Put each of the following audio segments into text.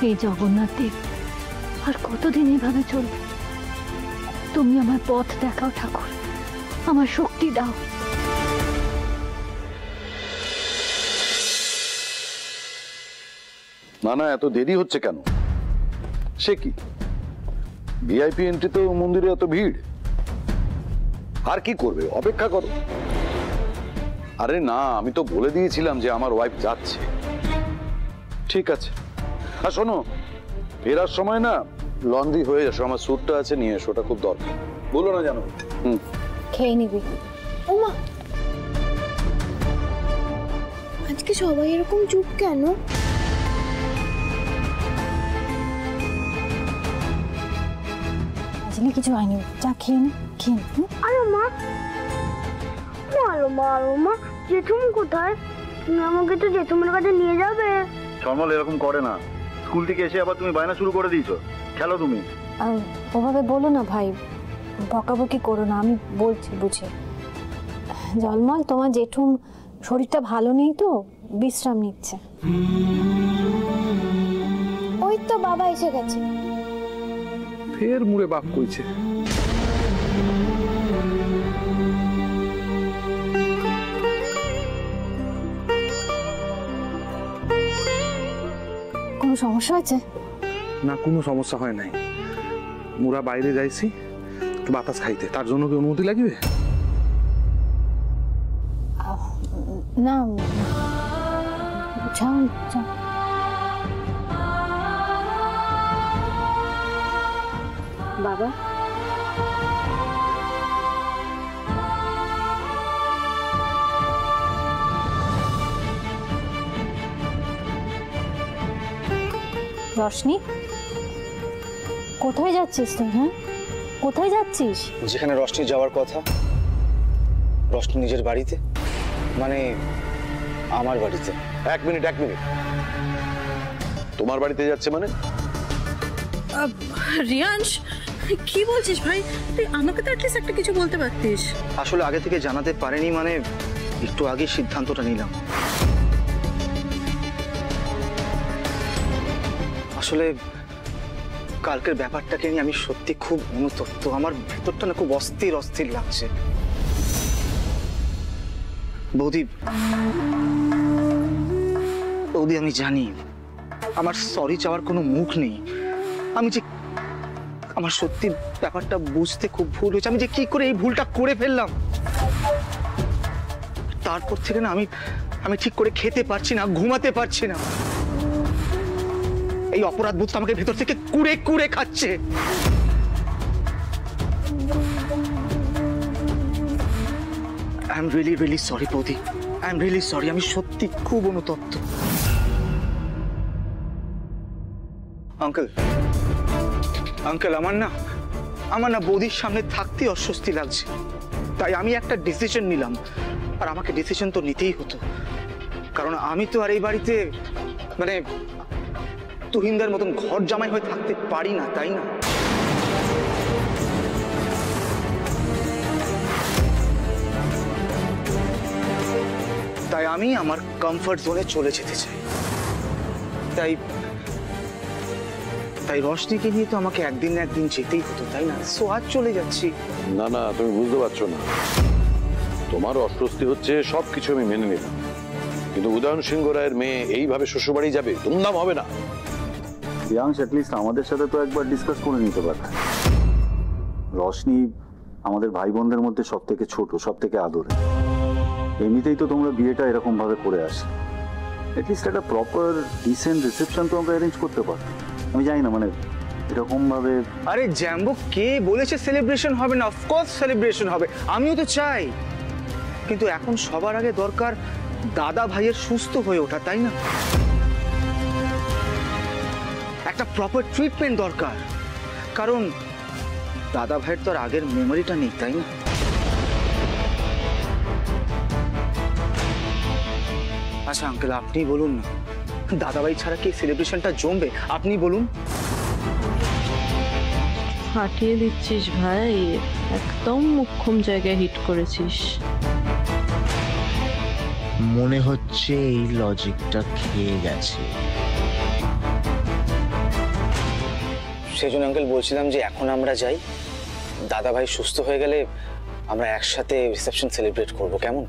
এই জগন্নাথ দেব আর কতদিন এইভাবে চলবে? তুমি আমার পথ দেখাও ঠাকুর, আমার শক্তি দাও। না না, এত দেরি হচ্ছে কেন? সে কি ভিআইপি এন্ট্রি তো মন্দিরে এত ভিড়, আর কি করবে? অপেক্ষা করো। আরে না, আমি তো বলে দিয়েছিলাম যে আমার ওয়াইফ যাচ্ছে। ঠিক আছে, আর শোনো, ফেরার সময় না লন্ড্রি হয়ে যাচ্ছে, আমার স্যুটটা আছে, নিয়ে এসো, ওটা খুব দরকার। বলো না জানো। খেয়ে নিবি। ওমা, আজকে সবাই এরকম চুপ কেন? কিছু হয়নি, যা খেয়ে নে, খেয়ে নে। আরে মা, মা জেঠুম কোথায়? তুমি আমাকে তো জেঠুমের কাছে নিয়ে যাবে। সরমল এরকম করে না, স্কুল থেকে এসে আবার তুমি বায়না শুরু করে দিয়েছো। খেলো তুমি। ওভাবে বলো না ভাই, বকাবকি করো না, আমি বলছি বুঝে। জলমল, তোমার জেঠুম শরীরটা ভালো নেই তো, বিশ্রাম নিচ্ছে। ওই তো বাবা এসে গেছে। ফের মুড়ে বাপ কইছে। কোনো সমস্যা হয়েছে? না, কোনো সমস্যা হয় নাই। মুরা বাইরে যাইছি একটু বাতাস খাইতে, তার জন্য কি অনুমতি লাগবে? না, যাও যাও। বাবা, রশনি, কোথায় যাচ্ছিস তুই? হ্যাঁ, কোথায় যাচ্ছিস? যেখানে রশনি যাওয়ার কথা, রশনি নিজের বাড়িতে, মানে আমার বাড়িতে। এক মিনিট, তোমার বাড়িতে যাচ্ছে মানে? রিয়াংশ, কি বলছিস ভাই? তুই আমাকে তো অ্যাটলিস্ট একটা কিছু বলতে পারতিস। আসলে আগে থেকে জানাতে পারেনি, মানে একটু আগে সিদ্ধান্তটা নিলাম। আসলে কালকের ব্যাপারটাকে নিয়ে আমি সত্যি খুব অনুতপ্ত। আমার ভেতরটা না খুব অস্থির লাগছে। বৌদি, আমি জানি আমার সরি চাওয়ার কোনো মুখ নেই। আমার সত্যি ব্যাপারটা বুঝতে খুব ভুল হয়েছে। আমি যে কি করে এই ভুলটা করে ফেললাম, তারপর থেকে না আমি ঠিক করে খেতে পারছি না, ঘুমাতে পারছি না। এই অপরাধ বোধ আমাকে ভেতর থেকে কুড়ে কুড়ে খাচ্ছে। আই এম রিয়েলি সরি বৌদি, আই এম রিয়েলি সরি। আমি সত্যি খুব অনুতপ্ত। আঙ্কেল, আমার না বৌদির সামনে থাকতে অস্বস্তি লাগছে, তাই আমি একটা ডিসিশন নিলাম। আর আমাকে ডিসিশন তো নিতেই হতো, কারণ আমি তো আর এই বাড়িতে মানে তুহিনদার মতন ঘর জামাই হয়ে থাকতে পারি না, তাই না? তাই আমি আমার কমফর্ট জোনে চলে যেতে চাই। তাই রশনিকে নিয়ে তো আমাকে একদিন না একদিন যেতেই হতো, তাই না? সো আজ চলে যাচ্ছি। না না, তুমি বুঝতে পারছো না, তোমার অস্বস্তি হচ্ছে, সবকিছু আমি মেনে নিলাম, কিন্তু উদয়ন সিংহ রায়ের মেয়ে এইভাবে শ্বশুরবাড়ি যাবে, ধুমধাম হবে না। রিয়াংশ, অ্যাটলিস্ট আমাদের সাথে তো একবার ডিসকাস করে নিতে পারত। রশনি আমাদের ভাই বোনদের মধ্যে সব থেকে ছোট, সব থেকে আদরে। এমনিতেই তো তোমরা বিয়েটা এরকম ভাবে করে আসো, অ্যাটলিস্ট একটা প্রপার ডিসেন্ট রিসেপশন তো আমরা অ্যারেঞ্জ করতে পারতাম। আমি জানি না, মানে এরকম ভাবে। আরে জ্যাম্বো, কে বলেছে সেলিব্রেশন হবে না? অফকোর্স সেলিব্রেশন হবে, আমিও তো চাই, কিন্তু এখন সবার আগে দরকার দাদা ভাইয়ের সুস্থ হয়ে ওঠা, তাই না? একটা প্রপার ট্রিটমেন্ট দরকার, কারণ দাদা ভাইয়ের তো আর আগের মেমোরিটা নেই, তাই না? আচ্ছা আঙ্কেল, আপনি বলুন না, দাদাভাই ছাড়া কি সেলিব্রেশনটা জমবে? আপনি বলুন। ফাটিয়ে দিচ্ছিস ভাই, একদম মোক্ষম জায়গায় হিট করেছিস। মনে হচ্ছে এই লজিকটা খেয়ে গেছে। সেই জন্য আঙ্কেল বলছিলাম যে এখন আমরা যাই, দাদা ভাই সুস্থ হয়ে গেলে আমরা একসাথে রিসেপশন সেলিব্রেট করব, কেমন?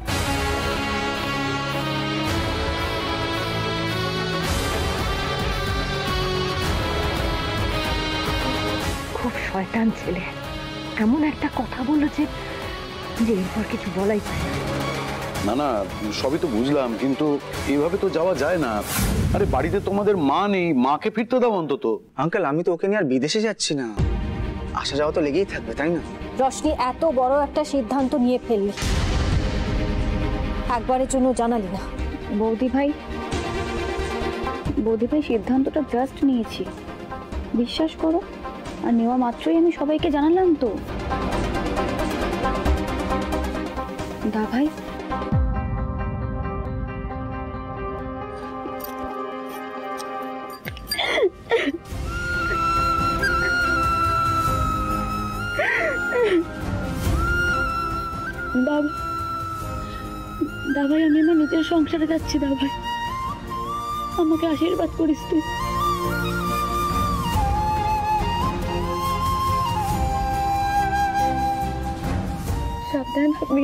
খুব শয়তান ছেলে, এমন একটা কথা বললো যে এরপর কিছু বলাই যায় না। না না, সবই তো বুঝলাম, কিন্তু এইভাবে তো যাওয়া যায় না। আরে বাড়িতে তোমাদের মা নেই, মাকে ফিরতে দাও অন্তত। আঙ্কেল আমি তো ওকে নিয়ে আর বিদেশে যাচ্ছি না, আসা যাওয়া তো লেগেই থাকবে, তাই না? রশনি, এত বড় একটা সিদ্ধান্ত নিয়ে ফেললি, একবারের জন্য জানালি না। বৌদি ভাই সিদ্ধান্তটা জাস্ট নিয়েছি, বিশ্বাস করো। আর নেওয়া মাত্রই আমি সবাইকে জানালাম তো। দা ভাই, দাভাই আমি আমার নিজের সংসারে যাচ্ছি। দাভাই আমাকে আশীর্বাদ করিস তুই। সাবধান থাকবি।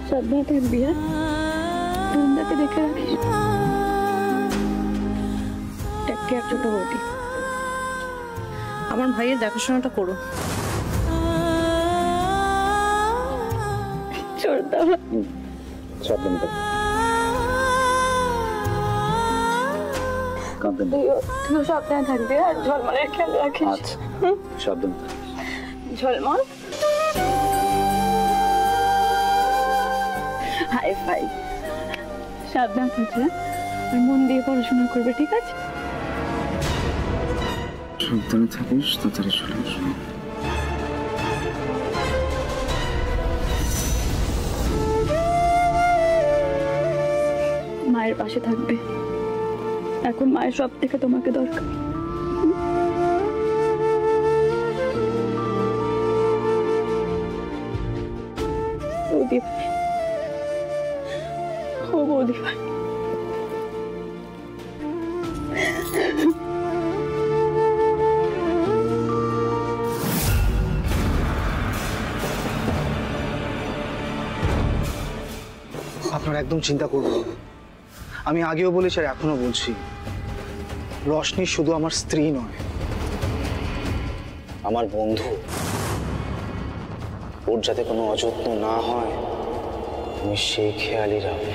সাবধান থাকবি। রুমটাকে দেখে রাখিস। ছোট বৌদি, আমার ভাইয়ের দেখাশোনাটা করো। তুইও সাবধানে থাকবি আর ঝলমলের খেয়াল রাখিস। সাবধান। ঝলমল হাই ফাই, সাবধান থাকবে আর মন দিয়ে পড়াশোনা করবে, ঠিক আছে? সাবধানে থাকিস, তাড়াতাড়ি চলে আসবো। মায়ের পাশে থাকবে, এখন মায়ের সব থেকে তোমাকে দরকার। বৌদি ভাই, ও বৌদি ভাই, আপনারা একদম চিন্তা করবেন না। আমি আগেও বলেছি আর এখনো বলছি, রশনি শুধু আমার স্ত্রী নয়, আমার বন্ধু। ওর যাতে কোনো অযত্ন না হয় আমি সেই খেয়ালই রাখবো।